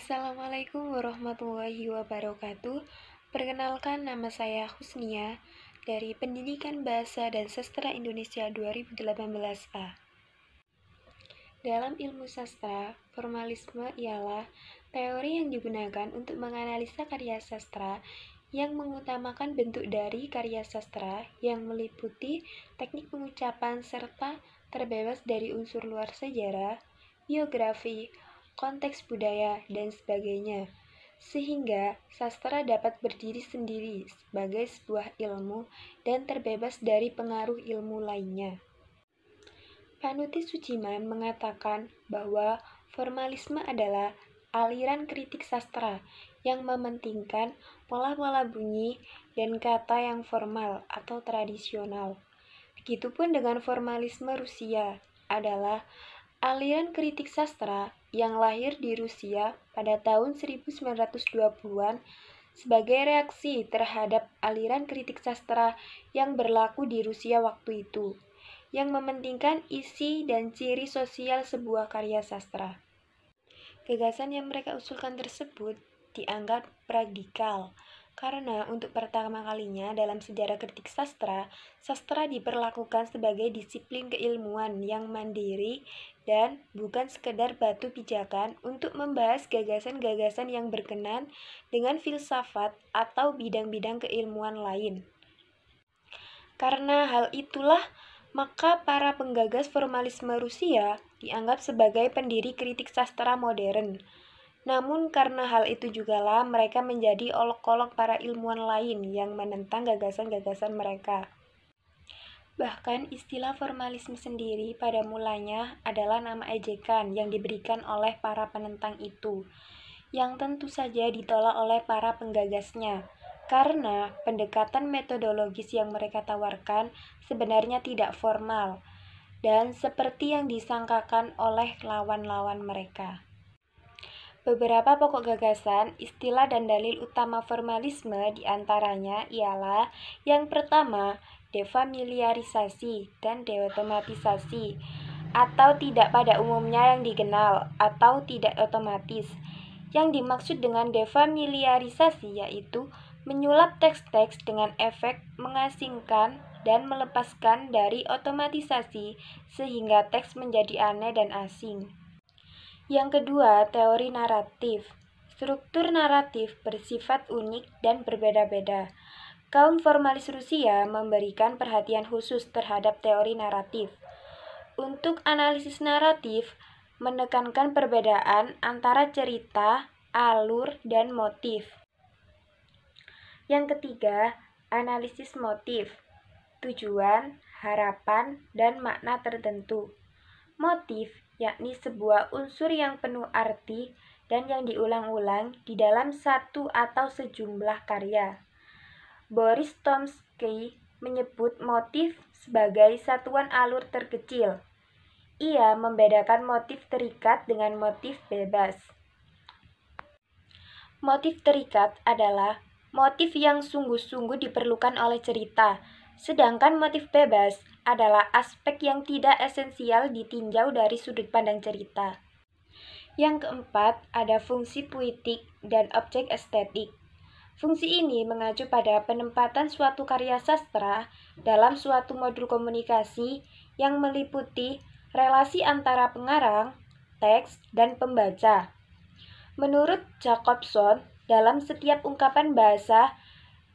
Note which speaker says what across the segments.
Speaker 1: Assalamualaikum warahmatullahi wabarakatuh. Perkenalkan, nama saya Husnia dari Pendidikan Bahasa dan Sastra Indonesia 2018A. Dalam ilmu sastra, formalisme ialah teori yang digunakan untuk menganalisa karya sastra yang mengutamakan bentuk dari karya sastra yang meliputi teknik pengucapan serta terbebas dari unsur luar sejarah, biografi, konteks budaya, dan sebagainya, sehingga sastra dapat berdiri sendiri sebagai sebuah ilmu dan terbebas dari pengaruh ilmu lainnya. Panuti Suciman mengatakan bahwa formalisme adalah aliran kritik sastra yang mementingkan pola-pola bunyi dan kata yang formal atau tradisional. Begitupun dengan formalisme Rusia adalah aliran kritik sastra yang lahir di Rusia pada tahun 1920-an sebagai reaksi terhadap aliran kritik sastra yang berlaku di Rusia waktu itu, yang mementingkan isi dan ciri sosial sebuah karya sastra. Gagasan yang mereka usulkan tersebut dianggap radikal, karena untuk pertama kalinya dalam sejarah kritik sastra, sastra diperlakukan sebagai disiplin keilmuan yang mandiri dan bukan sekedar batu pijakan untuk membahas gagasan-gagasan yang berkenan dengan filsafat atau bidang-bidang keilmuan lain. Karena hal itulah, maka para penggagas formalisme Rusia dianggap sebagai pendiri kritik sastra modern. Namun karena hal itu jugalah mereka menjadi olok-olok para ilmuwan lain yang menentang gagasan-gagasan mereka. Bahkan istilah formalisme sendiri pada mulanya adalah nama ejekan yang diberikan oleh para penentang itu, yang tentu saja ditolak oleh para penggagasnya, karena pendekatan metodologis yang mereka tawarkan sebenarnya tidak formal, dan seperti yang disangkakan oleh lawan-lawan mereka. Beberapa pokok gagasan, istilah dan dalil utama formalisme diantaranya ialah yang pertama, defamiliarisasi dan deotomatisasi, atau tidak pada umumnya yang dikenal, atau tidak otomatis. Yang dimaksud dengan defamiliarisasi yaitu menyulap teks-teks dengan efek mengasingkan dan melepaskan dari otomatisasi sehingga teks menjadi aneh dan asing. Yang kedua, teori naratif. Struktur naratif bersifat unik dan berbeda-beda. Kaum formalis Rusia memberikan perhatian khusus terhadap teori naratif. Untuk analisis naratif, menekankan perbedaan antara cerita, alur, dan motif. Yang ketiga, analisis motif, tujuan, harapan, dan makna tertentu. Motif yakni sebuah unsur yang penuh arti dan yang diulang-ulang di dalam satu atau sejumlah karya. Boris Tomsky menyebut motif sebagai satuan alur terkecil. Ia membedakan motif terikat dengan motif bebas. Motif terikat adalah motif yang sungguh-sungguh diperlukan oleh cerita, sedangkan motif bebas adalah aspek yang tidak esensial ditinjau dari sudut pandang cerita. Yang keempat, ada fungsi puitik dan objek estetik. Fungsi ini mengacu pada penempatan suatu karya sastra dalam suatu modul komunikasi yang meliputi relasi antara pengarang, teks, dan pembaca. Menurut Jacobson, dalam setiap ungkapan bahasa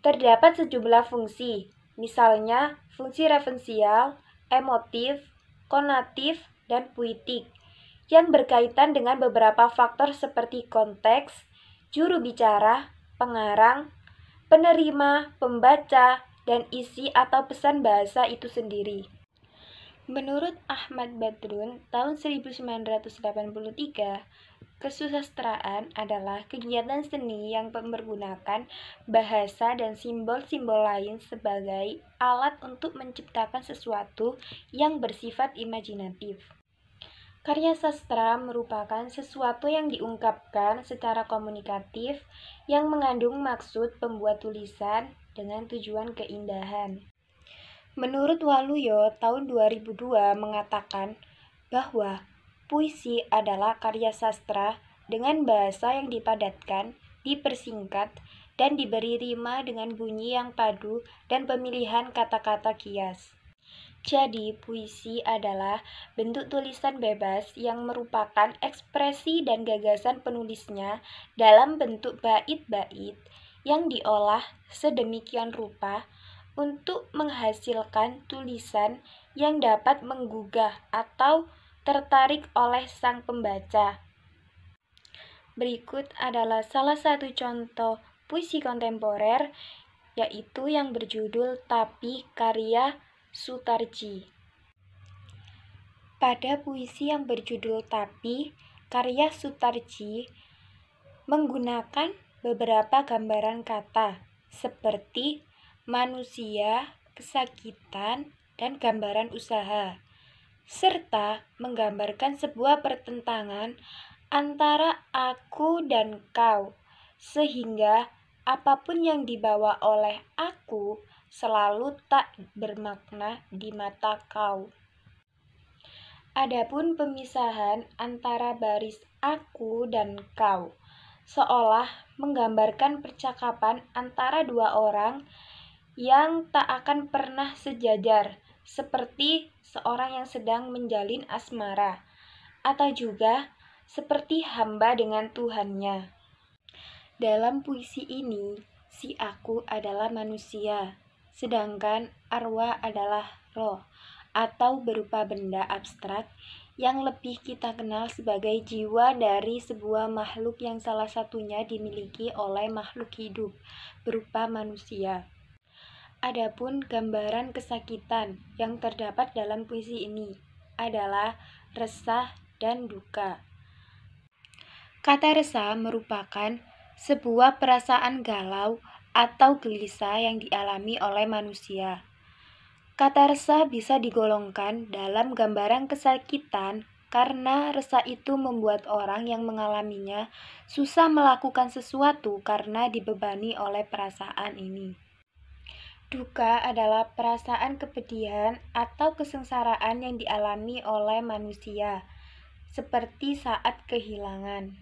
Speaker 1: terdapat sejumlah fungsi, misalnya fungsi referensial, emotif, konatif, dan puitik, yang berkaitan dengan beberapa faktor seperti konteks, juru bicara, pengarang, penerima, pembaca, dan isi atau pesan bahasa itu sendiri. Menurut Ahmad Badrun tahun 1983, kesusastraan adalah kegiatan seni yang mempergunakan bahasa dan simbol-simbol lain sebagai alat untuk menciptakan sesuatu yang bersifat imajinatif. Karya sastra merupakan sesuatu yang diungkapkan secara komunikatif yang mengandung maksud pembuat tulisan dengan tujuan keindahan. Menurut Waluyo tahun 2002 mengatakan bahwa puisi adalah karya sastra dengan bahasa yang dipadatkan, dipersingkat, dan diberi rima dengan bunyi yang padu dan pemilihan kata-kata kias. Jadi, puisi adalah bentuk tulisan bebas yang merupakan ekspresi dan gagasan penulisnya dalam bentuk bait-bait yang diolah sedemikian rupa untuk menghasilkan tulisan yang dapat menggugah atau tertarik oleh sang pembaca. Berikut adalah salah satu contoh puisi kontemporer, yaitu yang berjudul Tapi karya Sutarji. Pada puisi yang berjudul Tapi karya Sutarji menggunakan beberapa gambaran kata seperti manusia, kesakitan, dan gambaran usaha, serta menggambarkan sebuah pertentangan antara aku dan kau, sehingga apapun yang dibawa oleh aku selalu tak bermakna di mata kau. Adapun pemisahan antara baris aku dan kau seolah menggambarkan percakapan antara dua orang yang tak akan pernah sejajar, seperti seorang yang sedang menjalin asmara, atau juga seperti hamba dengan Tuhannya. Dalam puisi ini, si aku adalah manusia, sedangkan arwah adalah roh, atau berupa benda abstrak yang lebih kita kenal sebagai jiwa dari sebuah makhluk yang salah satunya dimiliki oleh makhluk hidup, berupa manusia. Adapun gambaran kesakitan yang terdapat dalam puisi ini adalah resah dan duka. Kata resah merupakan sebuah perasaan galau atau gelisah yang dialami oleh manusia. Kata resah bisa digolongkan dalam gambaran kesakitan karena resah itu membuat orang yang mengalaminya susah melakukan sesuatu karena dibebani oleh perasaan ini. Duka adalah perasaan kepedihan atau kesengsaraan yang dialami oleh manusia, seperti saat kehilangan.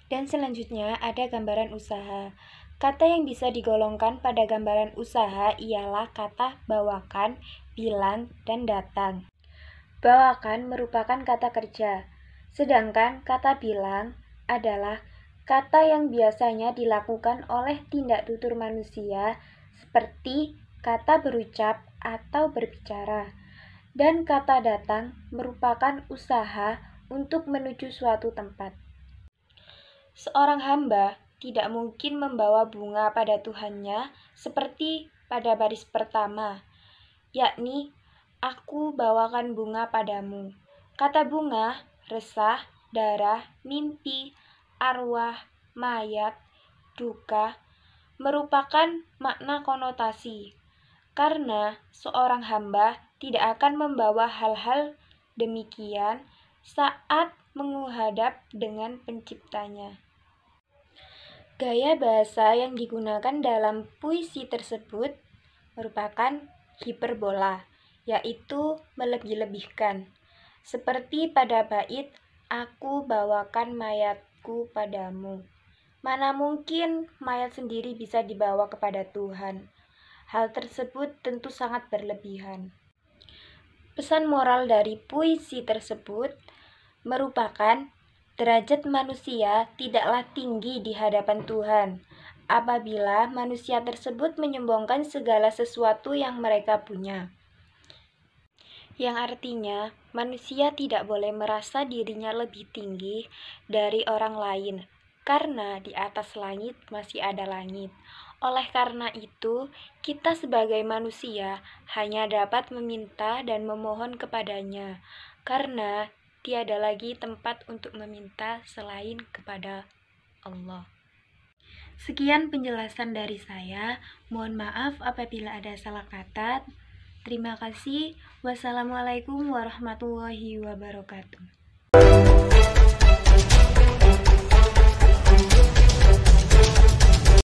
Speaker 1: Dan selanjutnya ada gambaran usaha. Kata yang bisa digolongkan pada gambaran usaha ialah kata bawakan, bilang, dan datang. Bawakan merupakan kata kerja, sedangkan kata bilang adalah kata yang biasanya dilakukan oleh tindak tutur manusia seperti kata berucap atau berbicara. Dan kata datang merupakan usaha untuk menuju suatu tempat. Seorang hamba tidak mungkin membawa bunga pada Tuhannya seperti pada baris pertama, yakni aku bawakan bunga padamu. Kata bunga, resah, darah, mimpi, arwah, mayat, duka merupakan makna konotasi, karena seorang hamba tidak akan membawa hal-hal demikian saat menghadap dengan penciptanya. Gaya bahasa yang digunakan dalam puisi tersebut merupakan hiperbola, yaitu melebih-lebihkan. Seperti pada bait, aku bawakan mayatku padamu. Mana mungkin mayat sendiri bisa dibawa kepada Tuhan. Hal tersebut tentu sangat berlebihan. Pesan moral dari puisi tersebut merupakan derajat manusia tidaklah tinggi di hadapan Tuhan apabila manusia tersebut menyombongkan segala sesuatu yang mereka punya. Yang artinya, manusia tidak boleh merasa dirinya lebih tinggi dari orang lain, karena di atas langit masih ada langit. Oleh karena itu, kita sebagai manusia hanya dapat meminta dan memohon kepadanya, karena tiada lagi tempat untuk meminta selain kepada Allah. Sekian penjelasan dari saya. Mohon maaf apabila ada salah kata. Terima kasih. Wassalamualaikum warahmatullahi wabarakatuh.